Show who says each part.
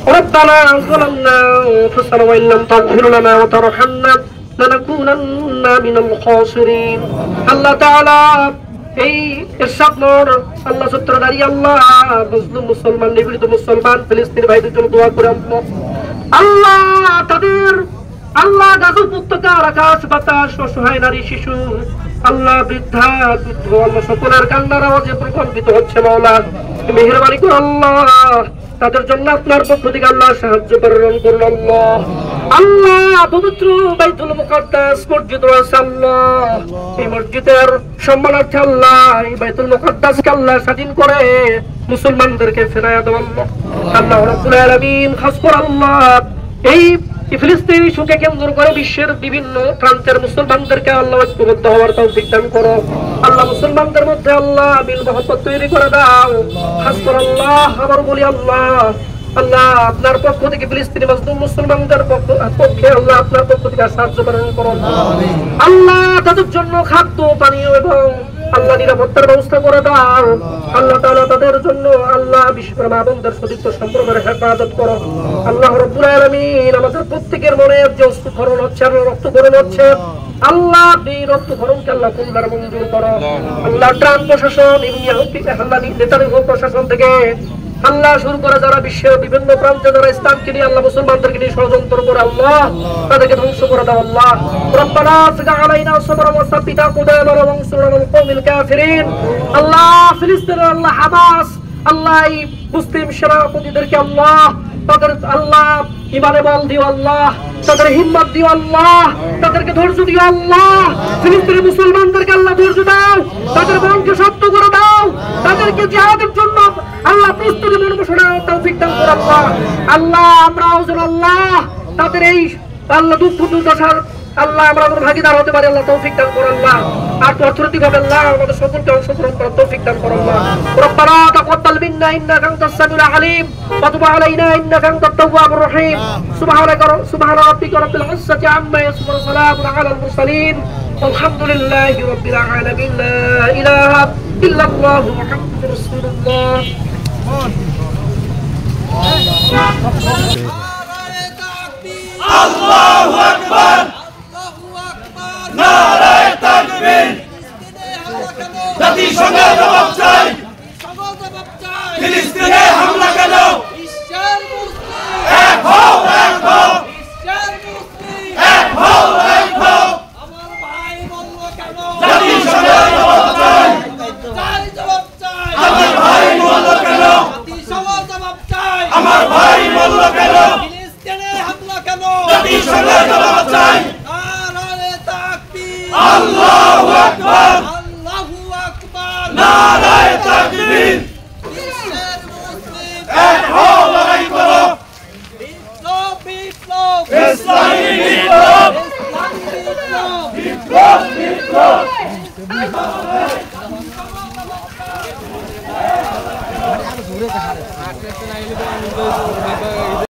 Speaker 1: ربنا ظلمنا أنفسنا وإن لم تغفر لنا وترحمنا لنكونن من الخاسرين আল্লাহ তাআলা এই ইরশাদ নূর আল্লাহ সূত্রধারী আল্লাহ মুসলিম মুসলমান নিপীড়িত মুসলমান ফিলিস্তিনি ভাইদের জন্য দোয়া করে আল্লাহ তাদের আল্লাহ গাছ উপত্যকা আকাশ বাতাস অসহায় নারী শিশু আল্লাহ বৃদ্ধা বৃদ্ধ আল্লাহ সকলের কান্নার আওয়াজে প্রকম্পিত হচ্ছে মাওলা মেহেরবানি করে আল্লাহ তাদের জন্য আপনার পক্ষ থেকে আল্লাহ সাহায্য প্রেরণ করুন আল্লাহ আল্লাহ পবিত্র বাইতুল মুকাদ্দাস মসজিদ রয়েছে আল্লাহ এই মসজিদের সম্মানার্থে আল্লাহ এই বাইতুল মুকাদ্দাসকে আল্লাহ স্বাধীন করে মুসলমানদেরকে ফেরাইয়া দাও আল্লাহ আল্লাহ রাব্বুল আলামিন খাস করে আল্লাহ এই ফিলিস্তিন ইস্যুকে কেন্দ্র করে বিশ্বের বিভিন্ন প্রান্তের মুসলমানদেরকে আল্লাহ ঐক্যবদ্ধ হওয়ার তৌফিক দান করো আল্লাহ মুসলমানদের মধ্যে আল্লাহ মিল মহব্বত তৈরি করে দাও খাস করে আল্লাহ আবার বলি আল্লাহ আল্লাহ আপনার পক্ষ থেকে ফিলিস্তিনি মাজলুম মুসলমানদের পক্ষে আল্লাহ আপনার পক্ষ থেকে সাহায্য প্রেরণ করুন আল্লাহ তাদের জন্য খাদ্য পানীয় এবং আল্লাহ নিরাপত্তার ব্যবস্থা করে দাও আল্লাহ তাআলা তাদের জন্য আল্লাহ বিশ্বের মা বোনদের সতীর্থ সম্পর্কের হেফাজত করো আল্লাহ রাব্বুল আলামিন আমাদের প্রত্যেকের মনে যে অশ্রুক্ষরণ হচ্ছে আর রক্তক্ষরণ হচ্ছে আল্লাহ এই রক্তক্ষরণকে আল্লাহ কবুল মঞ্জুর করো আল্লাহ ট্রাম্প প্রশাসন আল্লাহ নেতানিয়াহু প্রশাসন থেকে আল্লাহ শুরু করে যারা বিশ্বের বিভিন্ন প্রান্তে যারা ইসলামকে নিয়ে আল্লাহ মুসলমানদেরকে নিয়ে ষড়যন্ত্র করে আল্লাহ তাদেরকে ধ্বংস করে দাও আল্লাহ রব্বানা আফরিগ আলাইনা সাবরান ওয়া সাব্বিত আকদামানা ওয়ানসুরনা আলাল কওমিল কাফিরিন আল্লাহ ফিলিস্তিনের আল্লাহ হামাস আল্লাহ এই মুসলিম সেনাপতিদেরকে আল্লাহ তাদের আল্লাহ ইমানে বল দিও আল্লাহ তাদের হিম্মত দিও আল্লাহ তাদেরকে ধৈর্য দিও আল্লাহ ফিলিস্তিনের মুসলমানদেরকে আল্লাহ ধৈর্য দাও তাদের মনকে শক্ত করে দাও তাদেরকে জিহাদের জন্য আল্লাহ প্রস্তুতি মনোবসনের তৌফিক দান করো আল্লাহ আল্লাহ আমরাও যেন আল্লাহ তাদের এই আল্লাহ দুঃখ দুর্দশার আল্লাহ আমরা ভাগীদার হতে পারি আল্লাহ তৌফিক দান করো আল্লাহ আর অর্থনৈতিকভাবে আল্লাহ আমাদের সকলকে অংশগ্রহণ করার তৌফিক দান করো আল্লাহ রব্বানা তাকাব্বাল মিন্না ইন্নাকা আনতাস সামিউল আলিম ওয়া তুব আলাইনা ইন্নাকা আনতাত তাওয়াবুর রহিম সুবহানা রাব্বিকা রাব্বিল ইজ্জাতি আম্মা ইয়াসিফুন ওয়া সালামুন আলাল মুরসালিন আলহামদুলিল্লাহি রাব্বিল আলামিন লা ইলাহা ইল্লাল্লাহু মুহাম্মাদুর রাসূলুল্লাহ
Speaker 2: আল্লাহু আকবার নারায়ে তাকবীর জাতিসংঘের জবাব চাই ফিলিস্তিনে হামলা কেন এক হও এক হও এক হও এক হও জাতিসংঘের জবাব চাই আমার ভাই বলল কেন আমার ভাই বলল কেন ফিলিস্তিনে হামলা কেন জাতিসংঘের জবাব চাই আল্লাহু আকবার নারায়ে তাকবীর এক হও লড়াই করো ইসলামী বিপ্লব বিপ্লব বিপ্লব